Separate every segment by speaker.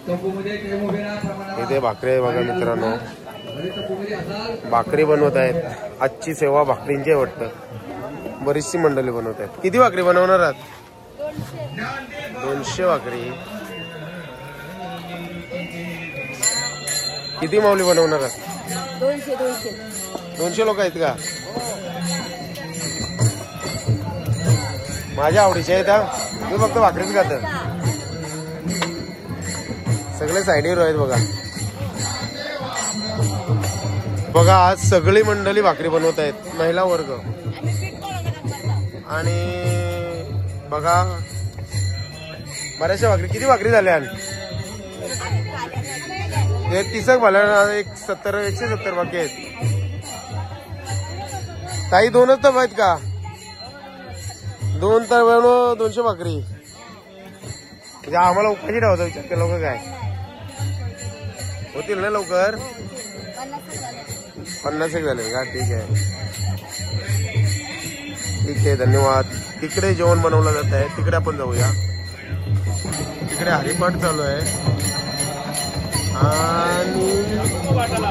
Speaker 1: इथे भाकरी बघा मित्रांनो, भाकरी बनवत आहेत. आजची सेवा भाकरींची वाटतं. बरीचशी मंडळी बनवत आहेत. किती भाकरी बनवणार आहात? 200 भाकरी. किती माऊली बनवणार आहात? 200 लोक आहेत का? माझ्या आवडीचे आहेत. मी फक्त भाकरीच खात. सगळे साईडवर आहेत बघा. बघा आज सगळी मंडळी भाकरी बनवत आहेत, महिला वर्ग. आणि बघा बऱ्याचशा भाकरी. किती भाकरी झाल्या? 30 भल्या. 170 बाकी आहेत. ताई 2च तर आहेत का? 2 तर 200 भाकरी. म्हणजे आम्हाला उपाशी ठेवायचा विचार केला का काय? होतील ना लवकर? 50 झाले का? ठीक आहे, ठीक आहे, धन्यवाद. तिकडे जेवण बनवलं जात आहे, तिकडे आपण जाऊया. तिकडे हरिपाठ चालू आहे आणि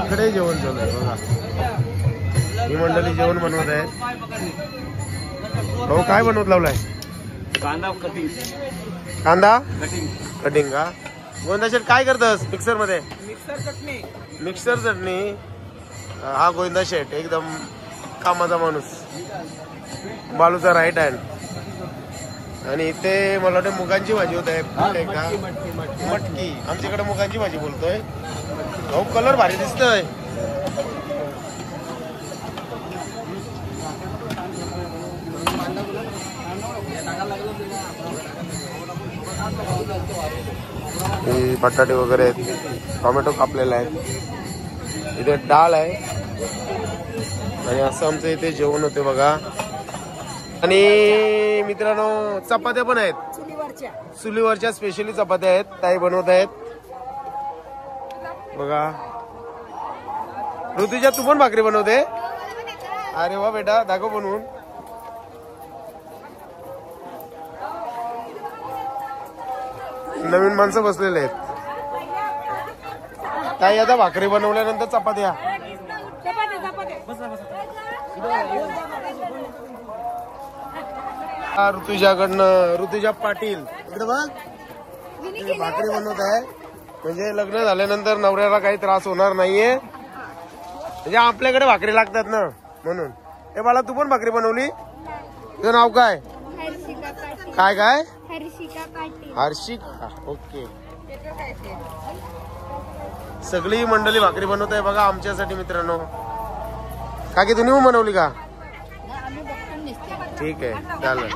Speaker 1: इकडे जेवण चालू आहे बघा. ही मंडळी जेवण बनवत आहे. भाऊ काय बनवत लावलाय?
Speaker 2: कांदा कटिंग.
Speaker 1: कांदा कटिंग का? गोविंदा शेठ काय करतस मिक्सर मध्ये? मिक्सर चटणी. हा गोविंदा शेठ एकदम कामाचा माणूस, बालूचा राईट हँड. आणि इथे मला वाटतं मुगांची भाजी होत आहे. मटकी. आमच्याकडे मुगांची भाजी बोलतोय. भाऊ कलर भारी दिसतोय. बटाटे वगैरे आहेत, टोमॅटो कापलेला आहे. इथे डाळ आहे आणि असं आमचं इथे जेवण होते बघा. आणि मित्रांनो चपात्या पण आहेत, चुलीवरच्या स्पेशली चपात्या आहेत. ताई बनवत आहेत बघा. ऋतुजा तू पण भाकरी बनवते? अरे वा बेटा, दाखव बनवून. नवीन माणसं बसलेले आहेत. ताई आता भाकरी बनवल्यानंतर चपात्या. ऋतुजाकडनं, ऋतुजा पाटील इकडे बघ, भाकरी बनवत आहे. म्हणजे लग्न झाल्यानंतर नवऱ्याला काही त्रास होणार नाहीये. म्हणजे आपल्याकडे भाकरी लागतात ना म्हणून. हे बाळा तू पण भाकरी बनवली? तुझं नाव काय? काय काय? हर्षिका. ओके. सगळी मंडळी भाकरी बनवत आहे बघा आमच्यासाठी मित्रांनो. काकी तुम्ही पण बनवली का? ठीक आहे, चालेल.